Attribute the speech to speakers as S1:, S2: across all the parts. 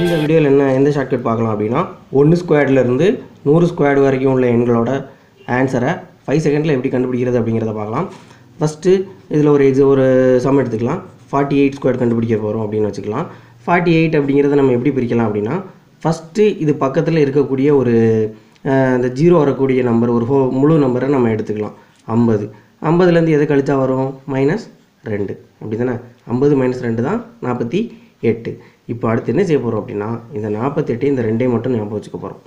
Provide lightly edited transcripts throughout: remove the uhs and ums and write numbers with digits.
S1: இந்த வீடியோவில் எந்த ஷார்ட்கட் பார்க்கலாம் அப்படின்னா 1 ஸ்கொயர்லேருந்து 100 ஸ்கொயர் வரைக்கும் உள்ள எண்களோட ஆன்சரை 5 செகண்டில் எப்படி கண்டுபிடிக்கிறது அப்படிங்கிறத பார்க்கலாம். ஃபஸ்ட்டு இதில் ஒரு சம் எடுத்துக்கலாம். 48 ஸ்கொயர் கண்டுபிடிக்க போகிறோம் அப்படின்னு வச்சுக்கலாம். 48 அப்படிங்கிறத நம்ம எப்படி பிரிக்கலாம் அப்படின்னா, ஃபஸ்ட்டு இது பக்கத்தில் இருக்கக்கூடிய ஒரு அந்த 0 வரக்கூடிய நம்பர் ஒரு முழு நம்பரை நம்ம எடுத்துக்கலாம். 50லேருந்து எதை கழிச்சா வரும்? -2 அப்படி தானே. 50 - 2 தான் 48. இப்போ அடுத்து என்ன செய்ய போகிறோம் அப்படின்னா, இந்த 48 இந்த 2ஐயும் மட்டும் ஞாபகம் வச்சுக்க போகிறோம்.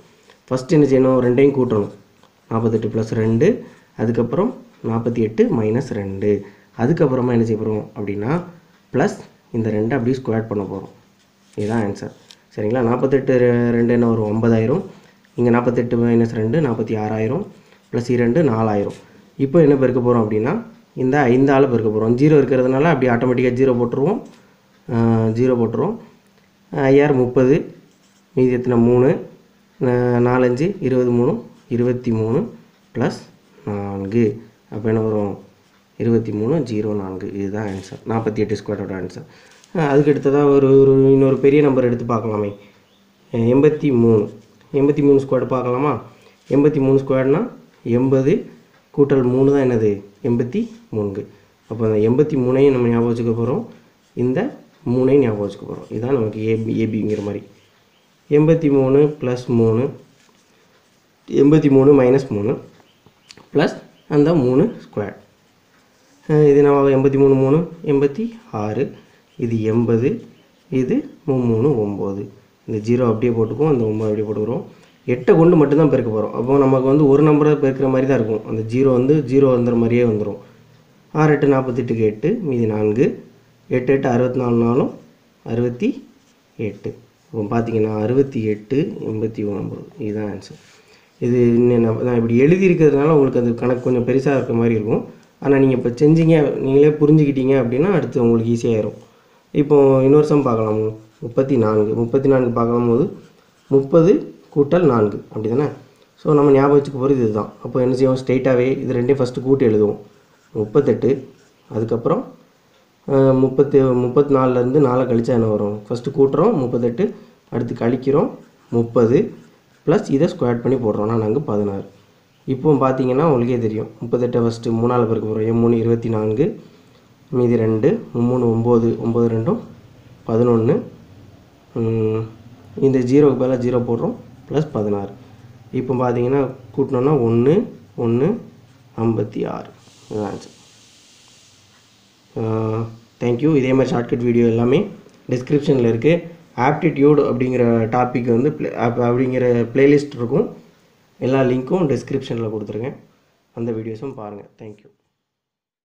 S1: ஃபஸ்ட்டு என்ன செய்யணும்? 2ஐயும் கூட்டணும். 48 + 2, அதுக்கப்புறம் 48 - 2, அதுக்கப்புறமா என்ன செய்ய போகிறோம் அப்படின்னா ப்ளஸ் இந்த 2 அப்படியே ஸ்கொயர் பண்ண போகிறோம். இதுதான் ஆன்சர். சரிங்களா? 48 2 என்ன வரும்? 50,000. இங்கே 48 - 2 46,000 + 2 4000. இப்போ என்ன பெருக்க போகிறோம் அப்படின்னா, இந்த 5ஆல் பெருக்க போகிறோம். 0 இருக்கிறதுனால அப்படி ஆட்டோமேட்டிக்காக 0 போட்டுருவோம். 0 போட்டுருவோம். 30, மீதி எத்தனை? 3, 4 5 23, 23 + 4. அப்போ என்ன வரும்? 23 04. இதுதான் ஆன்சர். 48 ஸ்கொயரோட ஆன்சர். அதுக்கு அடுத்ததாக இன்னொரு பெரிய நம்பர் எடுத்து பார்க்கலாமே. 83 ஸ்கொயர் பார்க்கலாமா? 83 ஸ்கொயர்னா 80 கூட்டல் 3 தான் என்னது? 83. அப்போ அந்த 83ஐயும் நம்ம ஞாபகம் வச்சுக்க போகிறோம். இந்த 3ஐயும் ஞாபகம் வச்சுக்க போகிறோம். இதுதான் நமக்கு ஏபிங்கிற மாதிரி. 83 + 3, 83 - 3 ப்ளஸ் அந்த 3 ஸ்கொயர். இது நம்ம 83 3 86. இது 80. இது 3 9. இந்த 0 அப்படியே போட்டுக்குவோம். அந்த 9 அப்படியே போட்டுக்கிறோம். 8 கொண்டு மட்டும்தான் பெருக்க போகிறோம். அப்போ நமக்கு ஒரு நம்பரை பெருக்கிற மாதிரி தான் இருக்கும். அந்த 0 வந்துற மாதிரியே வந்துடும். 6 8 48க்கு 8, மீதி 4. 8 8 64 68. இப்போ பார்த்தீங்கன்னா 68 89. இதுதான் ஆன்சர். இது நான் இப்படி எழுதியிருக்கிறதுனால உங்களுக்கு அந்த கணக்கு கொஞ்சம் பெருசாக இருக்கிற மாதிரி இருக்கும். ஆனால் நீங்கள் இப்போ செஞ்சீங்க, நீங்களே புரிஞ்சுக்கிட்டீங்க அப்படின்னா அடுத்து உங்களுக்கு ஈஸியாகிடும். இப்போது இன்னொரு சம் பார்க்கலாம். 34 பார்க்கும் போது 30 கூட்டல் 4 அப்படி தானே. ஸோ நம்ம ஞாபகம் வச்சுக்க போகிறது இதுதான். அப்போ என்ன செய்வோம்? ஸ்ட்ரெயிட்டாகவே இது ரெண்டையும் ஃபஸ்ட்டு கூட்டி எழுதுவோம். 38, அதுக்கப்புறம் 34லேருந்து 4 கழிச்சா என்ன வரும்? ஃபஸ்ட்டு கூட்டுறோம் 38, அடுத்து கழிக்கிறோம் 30 ப்ளஸ் இதை ஸ்கொயர் பண்ணி போடுறோம். நாங்கள் 16. இப்போ பார்த்தீங்கன்னா உங்களுக்கே தெரியும். 38 ஃபஸ்ட்டு 3ஆல் பெருக்க போகிறோம். 3 24, மீதி 2, 3 9, 9 2 11. இந்த 0க்கு பதிலாக 0 போடுறோம் ப்ளஸ் 16. இப்போ பார்த்தீங்கன்னா கூட்டினோன்னா 1 1 56. இதுதான் ஆன்சர். தேங்க்யூ. இதே மாதிரி ஷார்ட்கட் வீடியோ எல்லாமே டிஸ்கிரிப்ஷனில் இருக்குது. ஆப்டிடியூட் அப்படிங்கிற டாபிக் அப்படிங்கிற பிளேலிஸ்ட் இருக்கும். எல்லா லிங்க்கும் டிஸ்கிரிப்ஷனில் கொடுத்துருக்கேன். அந்த வீடியோஸும் பாருங்கள். தேங்க்யூ.